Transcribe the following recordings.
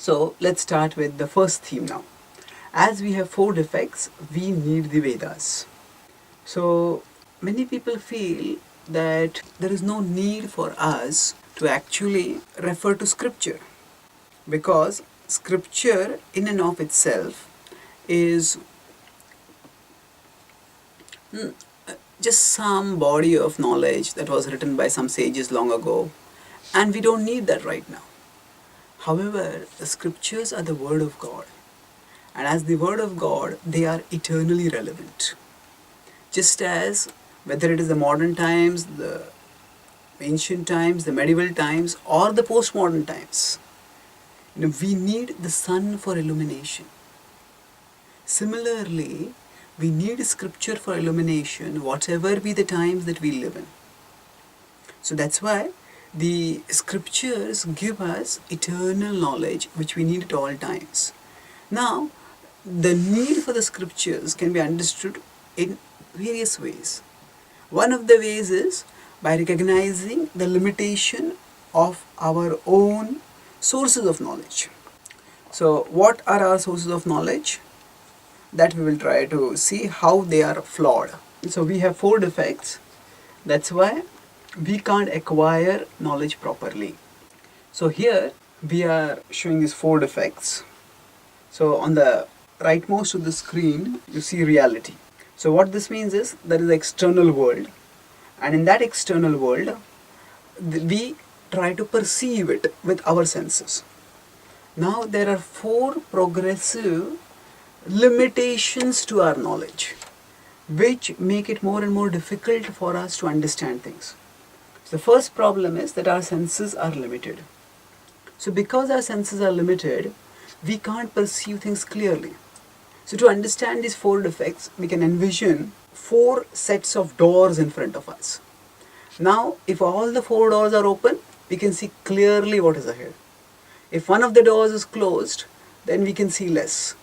So let's start with the first theme now. As we have four defects, we need the Vedas. So many people feel that there is no need for us to actually refer to scripture, because scripture in and of itself is just some body of knowledge that was written by some sages long ago, and we don't need that right now. However, the scriptures are the word of God, and as the word of God, they are eternally relevant. Just as whether it is the modern times, the ancient times, the medieval times, or the postmodern times, we need the sun for illumination. Similarly, we need scripture for illumination, whatever be the times that we live in. So that's why the scriptures give us eternal knowledge which we need at all times. Now, the need for the scriptures can be understood in various ways. One of the ways is by recognizing the limitation of our own sources of knowledge. So what are our sources of knowledge? That we will try to see how they are flawed. So we have four defects. That's why we can't acquire knowledge properly. So here we are showing these four defects. So on the rightmost of the screen you see reality. So what this means is there is the external world, and in that external world we try to perceive it with our senses. Now there are four progressive limitations to our knowledge which make it more and more difficult for us to understand things. So the first problem is that our senses are limited. So because our senses are limited, we can't perceive things clearly. So to understand these four defects, we can envision four sets of doors in front of us. Now, if all the four doors are open, we can see clearly what is ahead. If one of the doors is closed, then we can see less.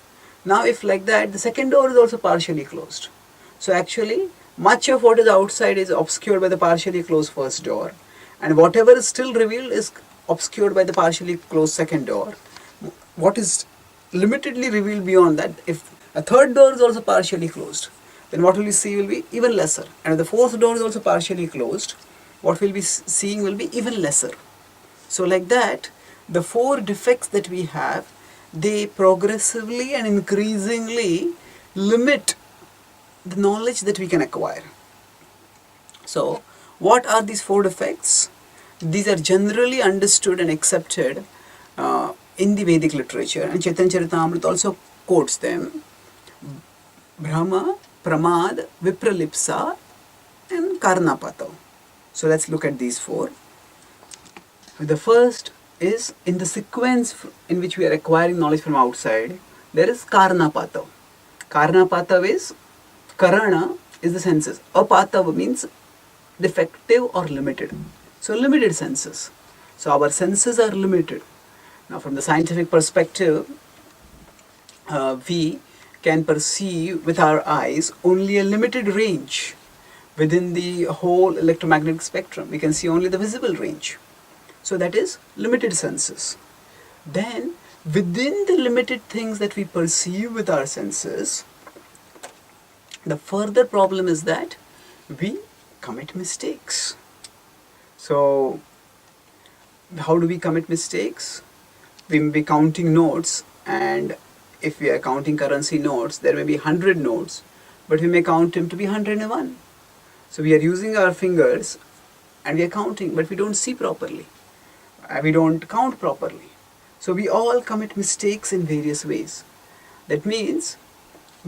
Now, if like that, the second door is also partially closed. So actually, much of what is outside is obscured by the partially closed first door, and whatever is still revealed is obscured by the partially closed second door. What is limitedly revealed beyond that, if a third door is also partially closed, then what will we see will be even lesser. And if the fourth door is also partially closed, what we'll be seeing will be even lesser. So like that, the four defects that we have, they progressively and increasingly limit the knowledge that we can acquire. So what are these four defects? These are generally understood and accepted in the Vedic literature, and Chaitanya Charitamrita also quotes them: Brahma, Pramad, Vipralipsa, and Karnapato. So let's look at these four. The first is in the sequence in which we are acquiring knowledge from outside. There is Karnapata. Karnapata is, Karana is the senses. Apata means defective or limited. So limited senses. So our senses are limited. Now from the scientific perspective, we can perceive with our eyes only a limited range within the whole electromagnetic spectrum. We can see only the visible range. So that is limited senses. Then within the limited things that we perceive with our senses, the further problem is that we commit mistakes. So how do we commit mistakes? We may be counting notes, and if we are counting currency notes, there may be 100 notes, but we may count them to be 101. So we are using our fingers and we are counting, but we don't see properly. We don't count properly. So we all commit mistakes in various ways. That means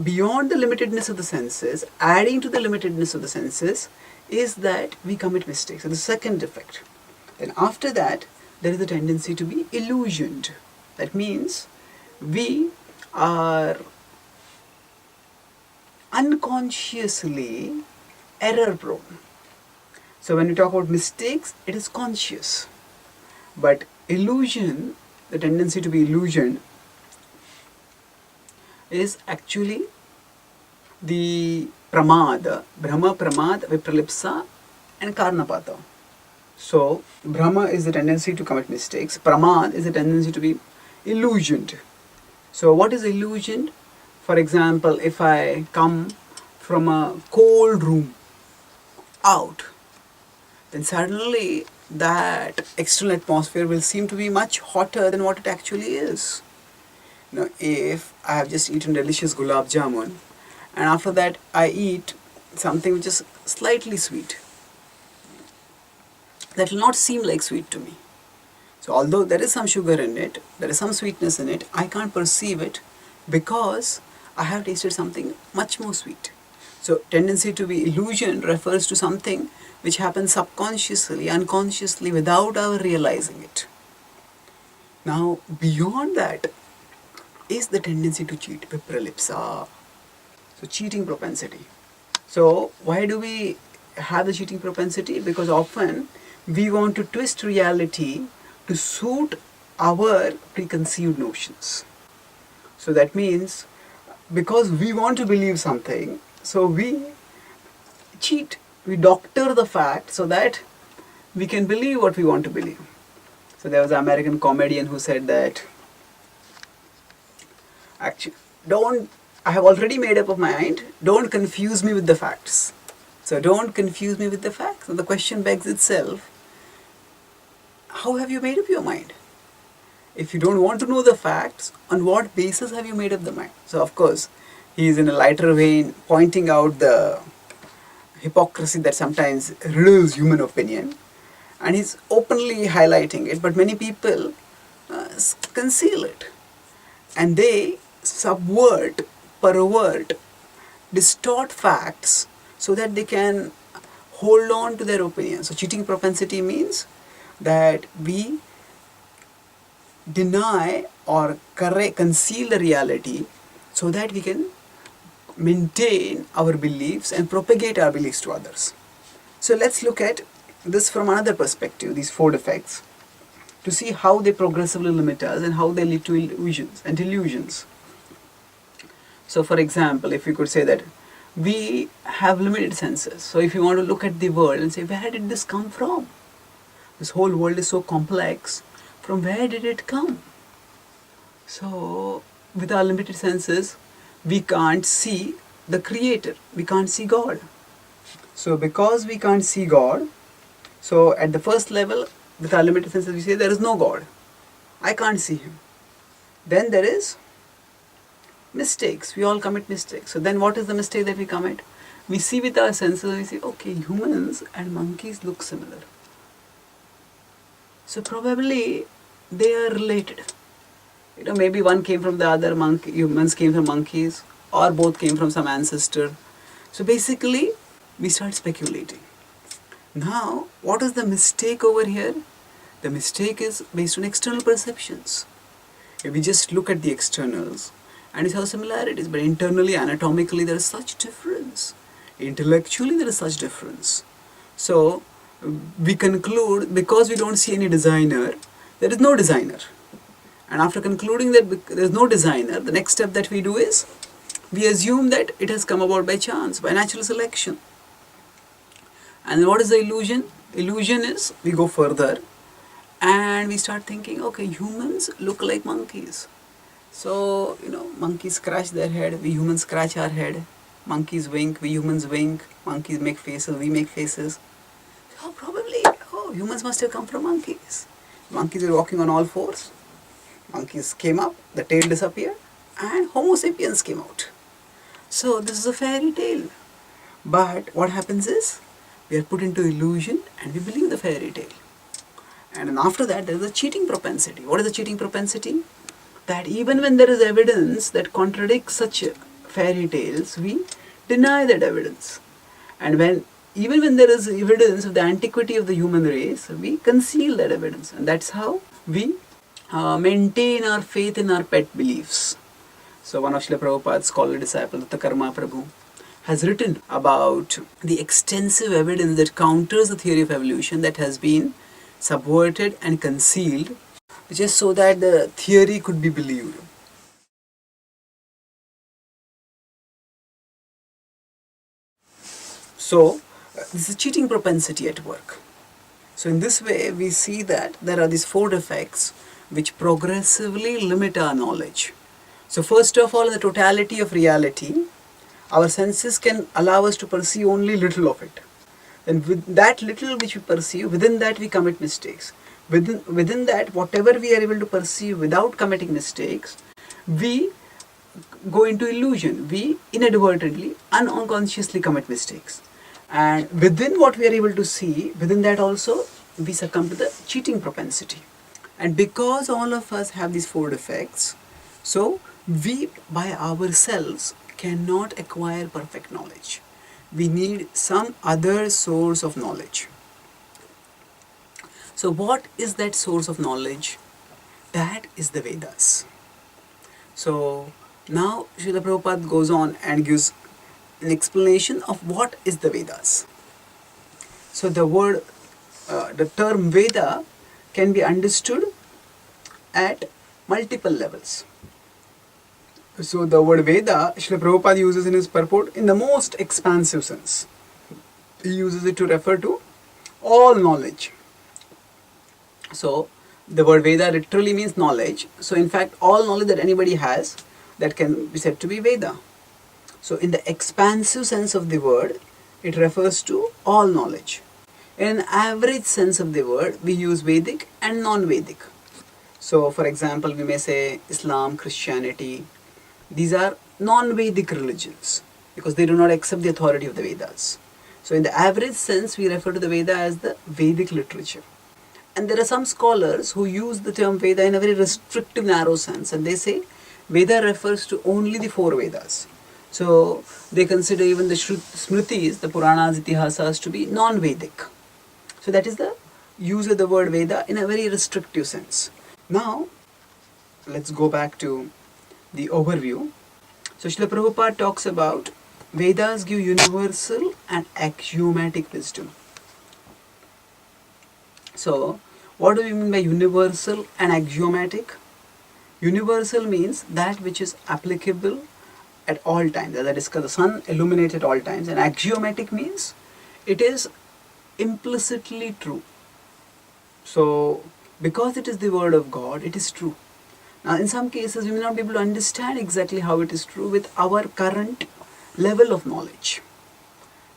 beyond the limitedness of the senses, adding to the limitedness of the senses is that we commit mistakes. So the second defect. Then after that, there is a tendency to be illusioned. That means we are unconsciously error prone. So when we talk about mistakes, it is conscious. But illusion, the tendency to be illusioned, is actually the pramada, Brahma, Pramad, Vipralipsa, and Karnapata. So Brahma is the tendency to commit mistakes. Pramad is the tendency to be illusioned. So what is illusioned? For example, if I come from a cold room out, then suddenly that external atmosphere will seem to be much hotter than what it actually is. Now, if I have just eaten delicious gulab jamun and after that I eat something which is slightly sweet, that will not seem like sweet to me. So although there is some sugar in it, there is some sweetness in it, I can't perceive it because I have tasted something much more sweet. So tendency to be illusion refers to something which happens subconsciously, unconsciously, without our realizing it. Now beyond that is the tendency to cheat, vipralipsa. So cheating propensity. So why do we have the cheating propensity? Because often we want to twist reality to suit our preconceived notions. So that means because we want to believe something, so we cheat, we doctor the fact so that we can believe what we want to believe. So there was an American comedian who said that actually, I have already made up my mind, don't confuse me with the facts. So don't confuse me with the facts. And the question begs itself, how have you made up your mind? If you don't want to know the facts, on what basis have you made up the mind? So of course, he is in a lighter vein pointing out the hypocrisy that sometimes riddles human opinion, and he's openly highlighting it, but many people conceal it, and they subvert, pervert, distort facts so that they can hold on to their opinion. So cheating propensity means that we deny or conceal the reality so that we can maintain our beliefs and propagate our beliefs to others. So let's look at this from another perspective, these four defects, to see how they progressively limit us and how they lead to illusions and delusions. So for example, if we could say that we have limited senses. So if you want to look at the world and say, where did this come from? This whole world is so complex. From where did it come? So with our limited senses, we can't see the creator. We can't see God. So because we can't see God, so at the first level, with our limited senses, we say there is no God. I can't see him. Then there is mistakes. We all commit mistakes. So then what is the mistake that we commit? We see with our senses, we say, okay, humans and monkeys look similar. So probably they are related. Maybe one came from the other, humans came from monkeys, or both came from some ancestor. So basically, we start speculating. Now, what is the mistake over here? The mistake is based on external perceptions. If we just look at the externals, and we have similarities, but internally, anatomically, there is such difference. Intellectually, there is such difference. So, we conclude, because we don't see any designer, there is no designer. And after concluding that there is no designer, the next step that we do is, we assume that it has come about by chance, by natural selection. And what is the illusion? Illusion is, we go further, and we start thinking, okay, humans look like monkeys. So, monkeys scratch their head, we humans scratch our head. Monkeys wink, we humans wink. Monkeys make faces, we make faces. So probably, humans must have come from monkeys. Monkeys were walking on all fours. Monkeys came up, the tail disappeared, and Homo sapiens came out. So this is a fairy tale. But what happens is, we are put into illusion and we believe the fairy tale. And then after that, there is a cheating propensity. What is the cheating propensity? That even when there is evidence that contradicts such fairy tales, we deny that evidence. And even when there is evidence of the antiquity of the human race, we conceal that evidence. And that's how we maintain our faith in our pet beliefs. So one of Srila Prabhupada's scholarly disciple, Dutta Karma Prabhu, has written about the extensive evidence that counters the theory of evolution that has been subverted and concealed, which is so that the theory could be believed. So, this is cheating propensity at work. So in this way, we see that there are these four defects which progressively limit our knowledge. So first of all, in the totality of reality, our senses can allow us to perceive only little of it. And with that little which we perceive, within that we commit mistakes. Within that, whatever we are able to perceive without committing mistakes, we go into illusion. We inadvertently, unconsciously commit mistakes. And within what we are able to see, within that also, we succumb to the cheating propensity. And because all of us have these four defects, so we by ourselves cannot acquire perfect knowledge. We need some other source of knowledge. So what is that source of knowledge? That is the Vedas. So now Srila Prabhupada goes on and gives an explanation of what is the Vedas. So the term Veda can be understood at multiple levels. So the word Veda, Srila Prabhupada uses in his purport in the most expansive sense. He uses it to refer to all knowledge. So the word Veda literally means knowledge. So in fact, all knowledge that anybody has, that can be said to be Veda. So in the expansive sense of the word, it refers to all knowledge. In an average sense of the word, we use Vedic and non-Vedic. So for example, we may say Islam, Christianity. These are non-Vedic religions because they do not accept the authority of the Vedas. So in the average sense, we refer to the Veda as the Vedic literature. And there are some scholars who use the term Veda in a very restrictive, narrow sense, and they say Veda refers to only the four Vedas. So they consider even the Smritis, the Puranas, Itihasas, to be non-Vedic. So that is the use of the word Veda in a very restrictive sense. Now, let's go back to the overview. So Srila Prabhupada talks about Vedas give universal and axiomatic wisdom. So, what do we mean by universal and axiomatic? Universal means that which is applicable at all times. As I discussed, the sun illuminates at all times. And axiomatic means it is implicitly true. So, because it is the word of God, it is true. Now, in some cases, we may not be able to understand exactly how it is true with our current level of knowledge.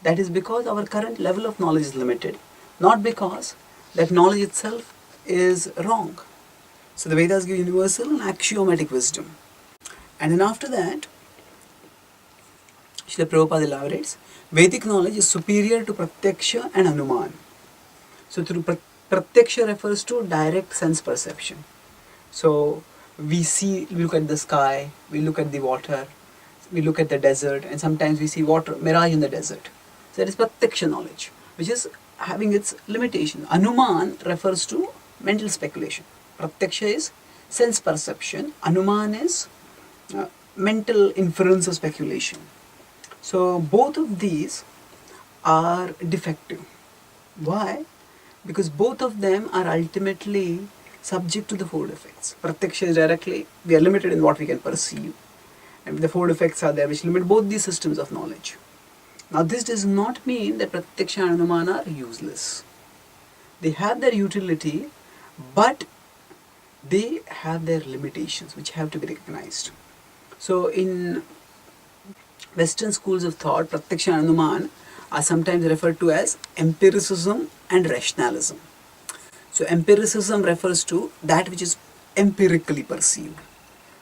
That is because our current level of knowledge is limited, not because that knowledge itself is wrong. So the Vedas give universal and axiomatic wisdom. And then after that, Srila Prabhupada elaborates, Vedic knowledge is superior to Pratyaksha and Anuman. So through Pratyaksha refers to direct sense perception. So we look at the sky, we look at the water, we look at the desert, and sometimes we see water, mirage in the desert. So that is Pratyaksha knowledge, which is having its limitation. Anuman refers to mental speculation. Pratyaksha is sense perception. Anuman is mental inference or speculation. So both of these are defective. Why? Because both of them are ultimately subject to the four defects. Pratyaksha is directly, we are limited in what we can perceive. And the four defects are there which limit both these systems of knowledge. Now this does not mean that Pratyaksha and Anuman are useless. They have their utility, but they have their limitations which have to be recognized. So in Western schools of thought, Pratyaksha and Anuman are sometimes referred to as empiricism and rationalism. So empiricism refers to that which is empirically perceived.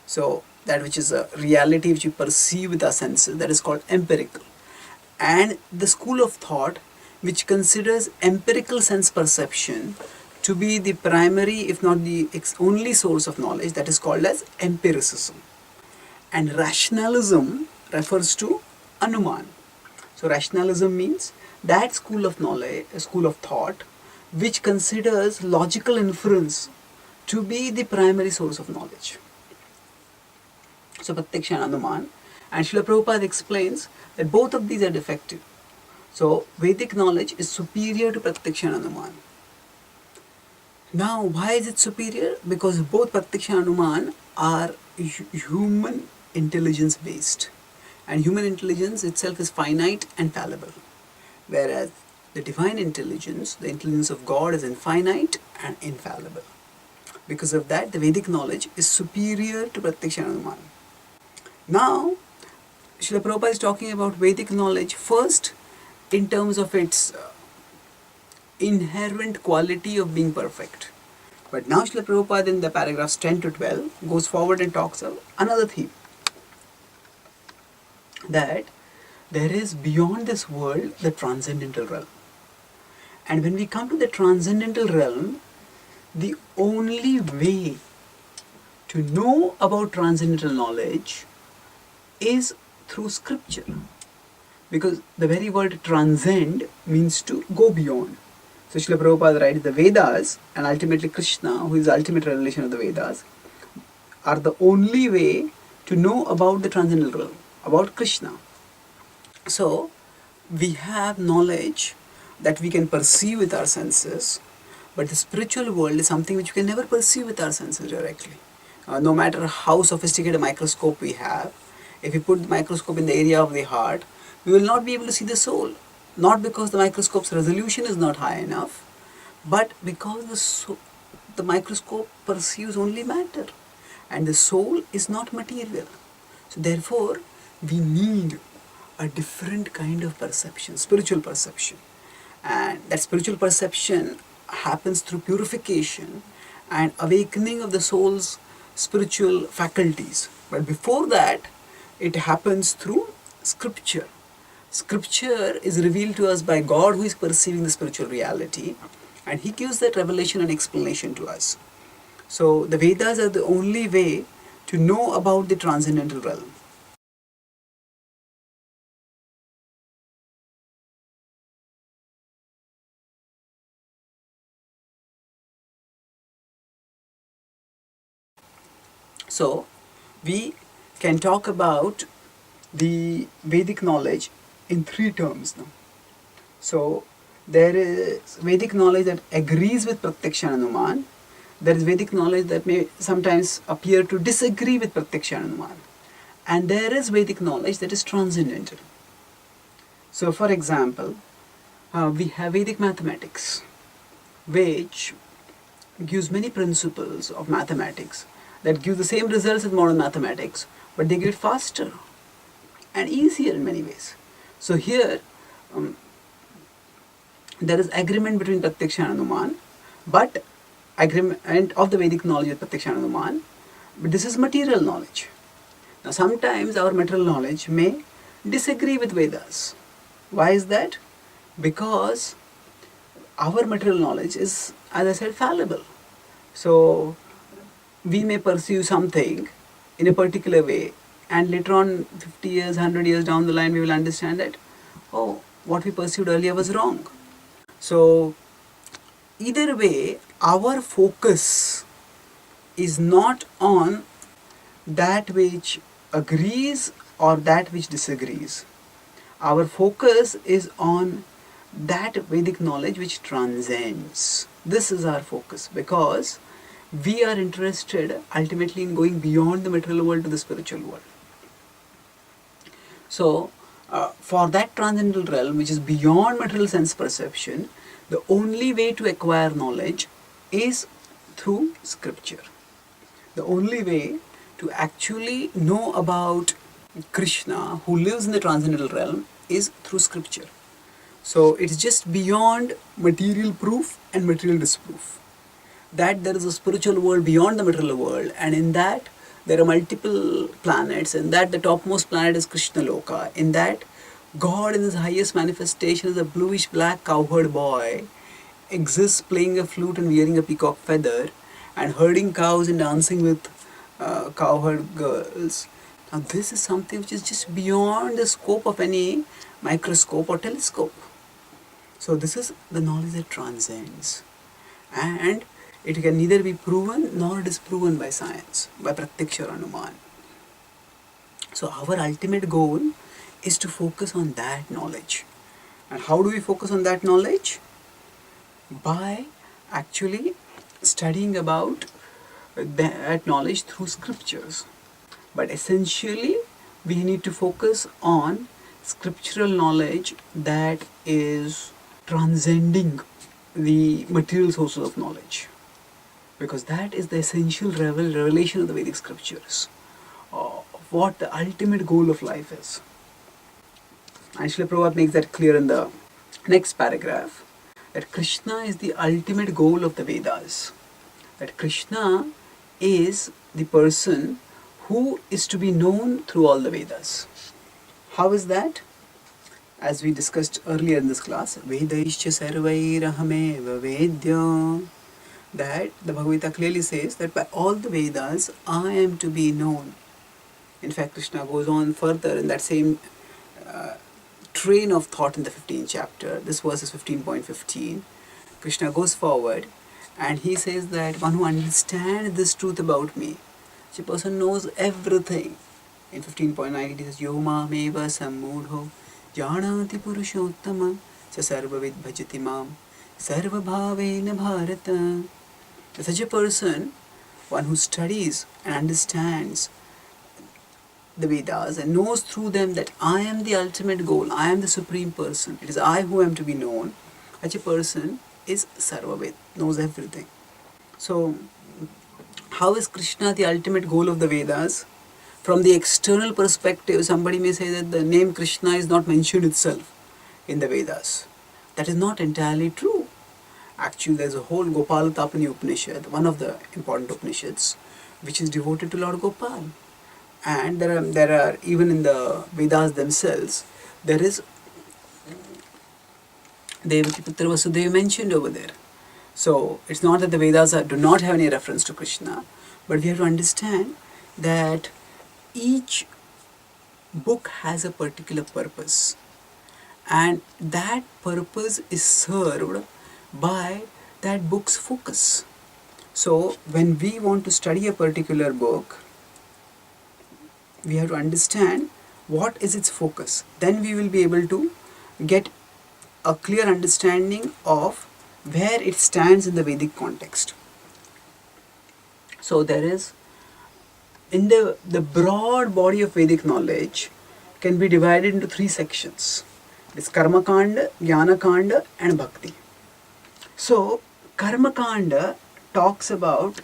So that which is a reality which we perceive with our senses, that is called empirical. And the school of thought which considers empirical sense perception to be the primary, if not the only source of knowledge, that is called as empiricism. And rationalism refers to Anuman. So rationalism means that school of knowledge, a school of thought, which considers logical inference to be the primary source of knowledge. So Pratyaksha and Anuman. And Srila Prabhupada explains that both of these are defective. So Vedic knowledge is superior to Pratyaksha and Anuman. Now why is it superior? Because both Pratyaksha and Anuman are human intelligence based. And human intelligence itself is finite and fallible. Whereas the divine intelligence, the intelligence of God, is infinite and infallible. Because of that, the Vedic knowledge is superior to Pratyaksha and Anumana. Now, Srila Prabhupada is talking about Vedic knowledge first in terms of its inherent quality of being perfect. But now Srila Prabhupada in the paragraphs 10 to 12 goes forward and talks of another theme, that there is beyond this world the transcendental realm. And when we come to the transcendental realm, the only way to know about transcendental knowledge is through scripture. Because the very word transcend means to go beyond. So Srila Prabhupada writes, the Vedas and ultimately Krishna, who is the ultimate revelation of the Vedas, are the only way to know about the transcendental realm, about Krishna. So we have knowledge that we can perceive with our senses, but the spiritual world is something which we can never perceive with our senses directly. No matter how sophisticated a microscope we have, if we put the microscope in the area of the heart, we will not be able to see the soul. Not because the microscope's resolution is not high enough, but because the microscope perceives only matter, and the soul is not material. So therefore, we need a different kind of perception, spiritual perception. And that spiritual perception happens through purification and awakening of the soul's spiritual faculties. But before that, it happens through scripture. Scripture is revealed to us by God, who is perceiving the spiritual reality, and He gives that revelation and explanation to us. So the Vedas are the only way to know about the transcendental realm. So we can talk about the Vedic knowledge in three terms now. So there is Vedic knowledge that agrees with Pratyaksha and Anuman. There is Vedic knowledge that may sometimes appear to disagree with Pratyaksha and Anuman. And there is Vedic knowledge that is transcendental. So for example, we have Vedic mathematics, which gives many principles of mathematics that give the same results as modern mathematics, but they give it faster and easier in many ways. So here, there is agreement between Pratyaksha and Anuman, but agreement of the Vedic knowledge with Pratyaksha and Anuman, but this is material knowledge. Now sometimes our material knowledge may disagree with Vedas. Why is that? Because our material knowledge is, as I said, fallible. So we may perceive something in a particular way, and later on 50 years, 100 years down the line, we will understand that, oh, what we perceived earlier was wrong. So either way, our focus is not on that which agrees or that which disagrees. Our focus is on that Vedic knowledge which transcends. This is our focus, because we are interested ultimately in going beyond the material world to the spiritual world. So for that transcendental realm, which is beyond material sense perception, the only way to acquire knowledge is through scripture. The only way to actually know about Krishna, who lives in the transcendental realm, is through scripture. So it's just beyond material proof and material disproof, that there is a spiritual world beyond the material world, and in that there are multiple planets, and that the topmost planet is Krishna Loka. In that, God in His highest manifestation as a bluish black cowherd boy exists, playing a flute and wearing a peacock feather and herding cows and dancing with cowherd girls. Now this is something which is just beyond the scope of any microscope or telescope. So this is the knowledge that transcends, and it can neither be proven nor disproven by science, by Pratyaksha or Anuman. So our ultimate goal is to focus on that knowledge. And how do we focus on that knowledge? By actually studying about that knowledge through scriptures. But essentially, we need to focus on scriptural knowledge that is transcending the material sources of knowledge. because that is the essential revelation of the Vedic scriptures, what the ultimate goal of life is. And Srila Prabhupada makes that clear in the next paragraph, that Krishna is the ultimate goal of the Vedas. That Krishna is the person who is to be known through all the Vedas. How is that? As we discussed earlier in this class, Vedaischa sarvairahameva vedya. That the Bhagavad Gita clearly says that by all the Vedas I am to be known. In fact, Krishna goes on further in that same train of thought in the 15th chapter. This verse is 15.15. Krishna goes forward and he says that one who understands this truth about me, such a person knows everything. In 15.9 it says, Yoma meva sammudho janati purushottama sa sarvavid bhajati mam sarva bhavena bharata. Such a person, one who studies and understands the Vedas and knows through them that I am the ultimate goal, I am the supreme person, it is I who am to be known, such a person is Sarvavid, knows everything. So, how is Krishna the ultimate goal of the Vedas? From the external perspective, somebody may say that the name Krishna is not mentioned itself in the Vedas. That is not entirely true. Actually, there is a whole Gopala Tapani Upanishad, one of the important Upanishads, which is devoted to Lord Gopal. And there are even in the Vedas themselves, there is Devaki Putra Vasudeva mentioned over there. So it's not that the Vedas do not have any reference to Krishna, but we have to understand that each book has a particular purpose, and that purpose is served by that book's focus. So when we want to study a particular book, we have to understand what is its focus. Then we will be able to get a clear understanding of where it stands in the Vedic context. So there is, in the broad body of Vedic knowledge can be divided into three sections. It is Karma Kanda, Jnana Kanda and Bhakti. So Karma Kanda talks about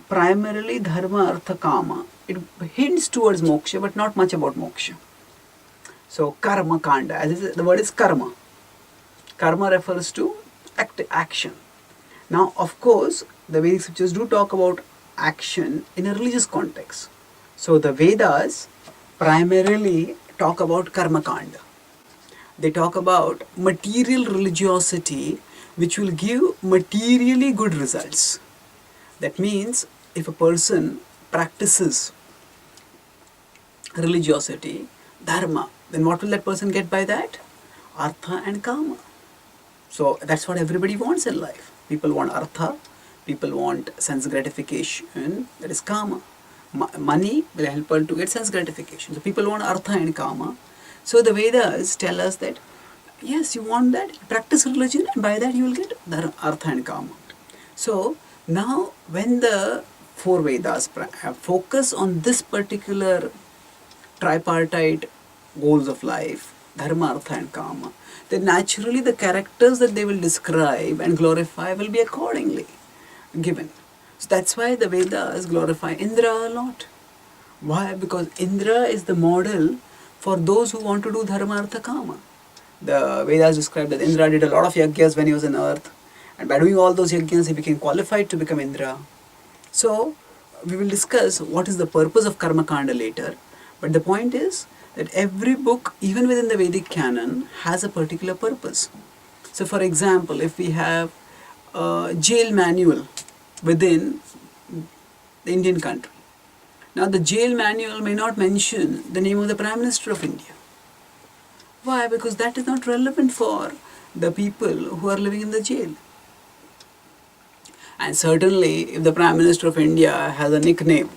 primarily Dharma, Artha, Kama. It hints towards moksha, but not much about moksha. So Karma Kanda, as is, the word is karma. Karma refers to action. Now, of course, the Vedic scriptures do talk about action in a religious context. So the Vedas primarily talk about Karma Kanda. They talk about material religiosity which will give materially good results. That means if a person practices religiosity, dharma, then what will that person get by that? Artha and Kama. So that's what everybody wants in life. People want artha, people want sense gratification, that is Kama. Money will help her to get sense gratification. So people want artha and Kama. So the Vedas tell us that yes, you want that, practice religion, and by that you will get artha and Kama. So now when the four Vedas focus on this particular tripartite goals of life, Dharma, Artha and Kama, then naturally the characters that they will describe and glorify will be accordingly given. So that's why the Vedas glorify Indra a lot. Why? Because Indra is the model for those who want to do Dharma, Artha, Kama. The Vedas describe that Indra did a lot of yajnas when he was on earth, and by doing all those yajnas he became qualified to become Indra. So we will discuss what is the purpose of Karma Kanda later, but the point is that every book, even within the Vedic canon, has a particular purpose. So for example, if we have a jail manual within the Indian country, now the jail manual may not mention the name of the Prime Minister of India. Why? Because that is not relevant for the people who are living in the jail. And certainly if the Prime Minister of India has a nickname,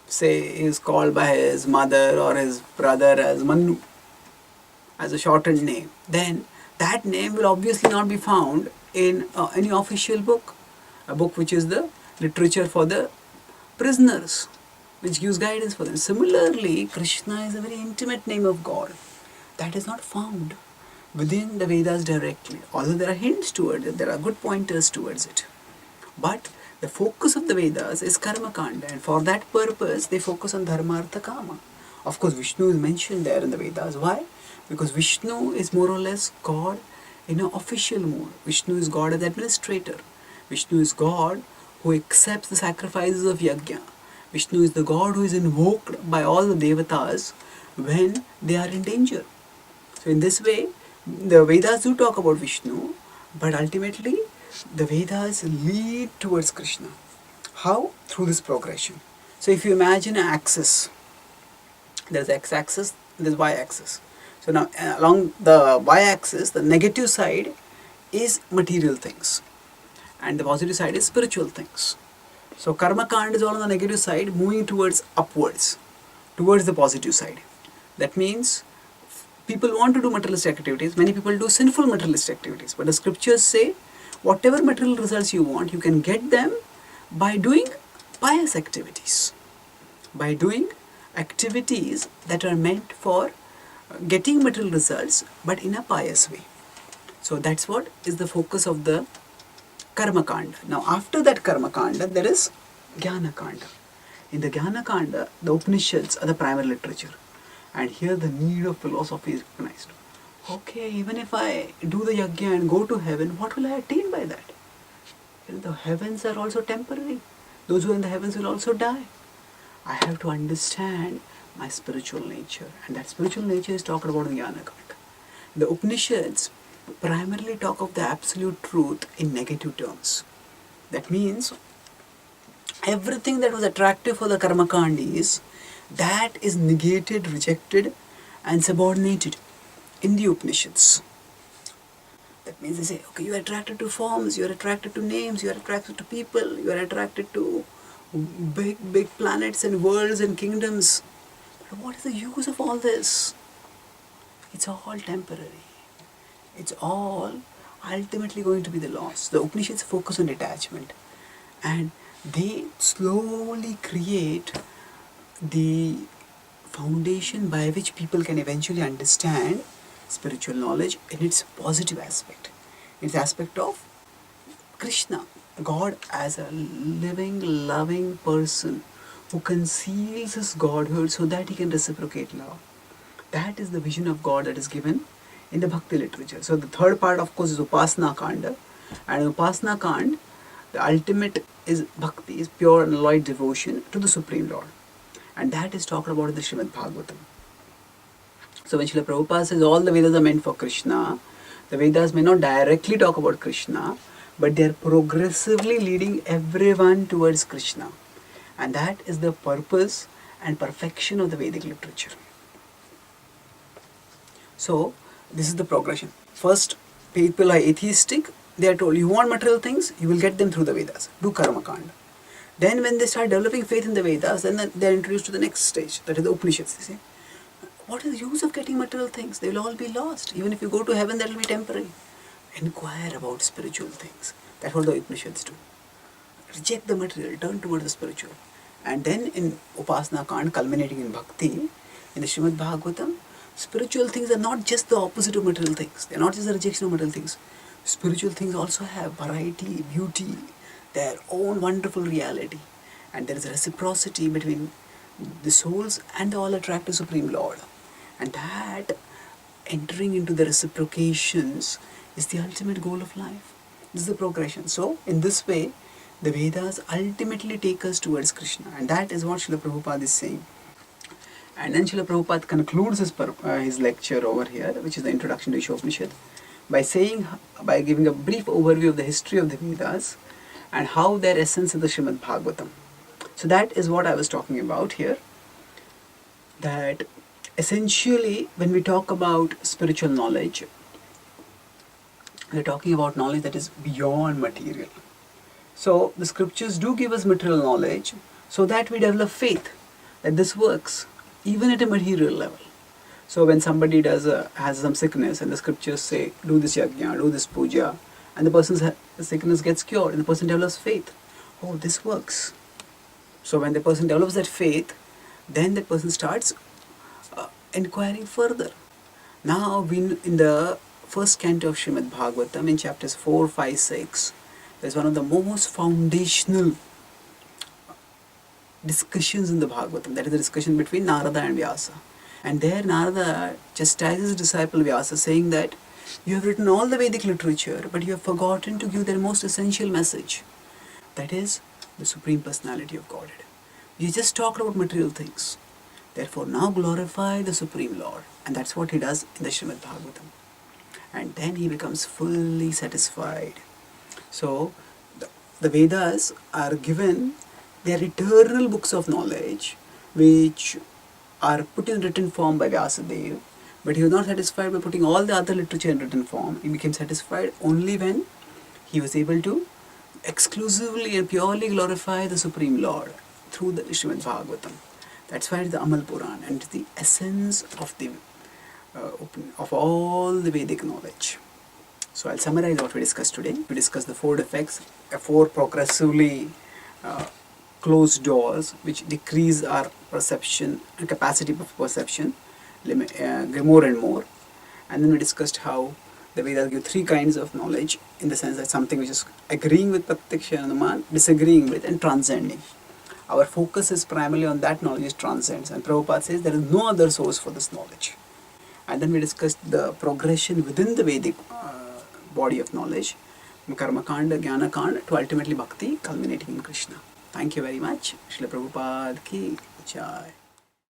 say he is called by his mother or his brother as Manu, as a shortened name, then that name will obviously not be found in any official book, a book which is the literature for the prisoners, which gives guidance for them. Similarly, Krishna is a very intimate name of God that is not found within the Vedas directly, although there are hints towards it, there are good pointers towards it. But the focus of the Vedas is Karma Kanda, and for that purpose they focus on Dharma, Artha, Kama. Of course, Vishnu is mentioned there in the Vedas. Why? Because Vishnu is more or less God in an official mode. Vishnu is God as administrator. Vishnu is God who accepts the sacrifices of Yajna. Vishnu is the God who is invoked by all the Devatas when they are in danger. So in this way, the Vedas do talk about Vishnu, but ultimately the Vedas lead towards Krishna. How? Through this progression. So if you imagine an axis, there's x-axis, there's y-axis. So now along the y-axis, the negative side is material things, and the positive side is spiritual things. So karma kand is all on the negative side, moving towards upwards, towards the positive side. That means people want to do materialistic activities. Many people do sinful materialistic activities, but the scriptures say whatever material results you want, you can get them by doing pious activities, by doing activities that are meant for getting material results, but in a pious way. So that's what is the focus of the Karma Kanda. Now after that Karma Kanda, there is Jnana Kanda. In the Jnana Kanda, the Upanishads are the primary literature. And here the need of philosophy is recognized. Okay, even if I do the yajna and go to heaven, what will I attain by that? The heavens are also temporary. Those who are in the heavens will also die. I have to understand my spiritual nature. And that spiritual nature is talked about in Jnana Kanda. The Upanishads primarily talk of the absolute truth in negative terms. That means everything that was attractive for the karmakandis, that is negated, rejected and subordinated in the Upanishads. That means they say, okay, you are attracted to forms, you are attracted to names, you are attracted to people, you are attracted to big planets and worlds and kingdoms. But what is the use of all this? It's all temporary. It's all ultimately going to be the loss. The Upanishads focus on detachment, and they slowly create the foundation by which people can eventually understand spiritual knowledge in its positive aspect, its aspect of Krishna, God as a living, loving person who conceals his godhood so that he can reciprocate love. That is the vision of God that is given in the Bhakti literature. So the third part, of course, is Upasana Kanda. And Upasana Kanda, the ultimate is Bhakti, is pure and alloyed devotion to the Supreme Lord. And that is talked about in the Srimad Bhagavatam. So when Srila Prabhupada says all the Vedas are meant for Krishna, the Vedas may not directly talk about Krishna, but they are progressively leading everyone towards Krishna. And that is the purpose and perfection of the Vedic literature. So this is the progression. First, people are atheistic. They are told, you want material things, you will get them through the Vedas. Do Karma Kanda. Then when they start developing faith in the Vedas, then they are introduced to the next stage, that is the Upanishads. They say, what is the use of getting material things? They will all be lost. Even if you go to heaven, that will be temporary. Inquire about spiritual things. That's what the Upanishads do. Reject the material, turn towards the spiritual. And then in Upasana Kanda, culminating in Bhakti, in the Srimad Bhagavatam, spiritual things are not just the opposite of material things. They are not just the rejection of material things. Spiritual things also have variety, beauty, their own wonderful reality. And there is a reciprocity between the souls and the all-attractive Supreme Lord. And that entering into the reciprocations is the ultimate goal of life. This is the progression. So, in this way, the Vedas ultimately take us towards Krishna. And that is what Srila Prabhupada is saying. And then Srila Prabhupada concludes his lecture over here, which is the introduction to Ishopanishad, by giving a brief overview of the history of the Vedas and how their essence is the Srimad Bhagavatam. So that is what I was talking about here. That essentially, when we talk about spiritual knowledge, we are talking about knowledge that is beyond material. So the scriptures do give us material knowledge so that we develop faith that this works even at a material level. So when somebody has some sickness and the scriptures say, do this yajna, do this puja, and the person's sickness gets cured and the person develops faith. Oh, this works. So when the person develops that faith, then that person starts inquiring further. Now in the first canto of Srimad Bhagavatam, in chapters 4, 5, 6, That's one of the most foundational discussions in the Bhagavatam. That is the discussion between Narada and Vyasa. And there Narada chastises his disciple Vyasa, saying that you have written all the Vedic literature, but you have forgotten to give their most essential message. That is the Supreme Personality of Godhead. You just talked about material things. Therefore, now glorify the Supreme Lord. And that's what he does in the Srimad Bhagavatam. And then he becomes fully satisfied. So, the Vedas are given, they are eternal books of knowledge which are put in written form by Vyasadeva. But he was not satisfied by putting all the other literature in written form. He became satisfied only when he was able to exclusively and purely glorify the Supreme Lord through the Srimad Bhagavatam. That's why it's the Amal Puran, and it's the essence of the of all the Vedic knowledge. So I'll summarize what we discussed today. We discussed the four defects, four progressively closed doors which decrease our perception and capacity of perception more and more. And then we discussed how the Vedas give three kinds of knowledge, in the sense that something which is agreeing with Pratyaksha and Anuman, disagreeing with, and transcending. Our focus is primarily on that knowledge which transcends, and Prabhupada says there is no other source for this knowledge. And then we discussed the progression within the Vedic body of knowledge, Karma Kanda, Jnana Kanda, to ultimately Bhakti, culminating in Krishna. Thank you very much. Srila Prabhupada ki jai.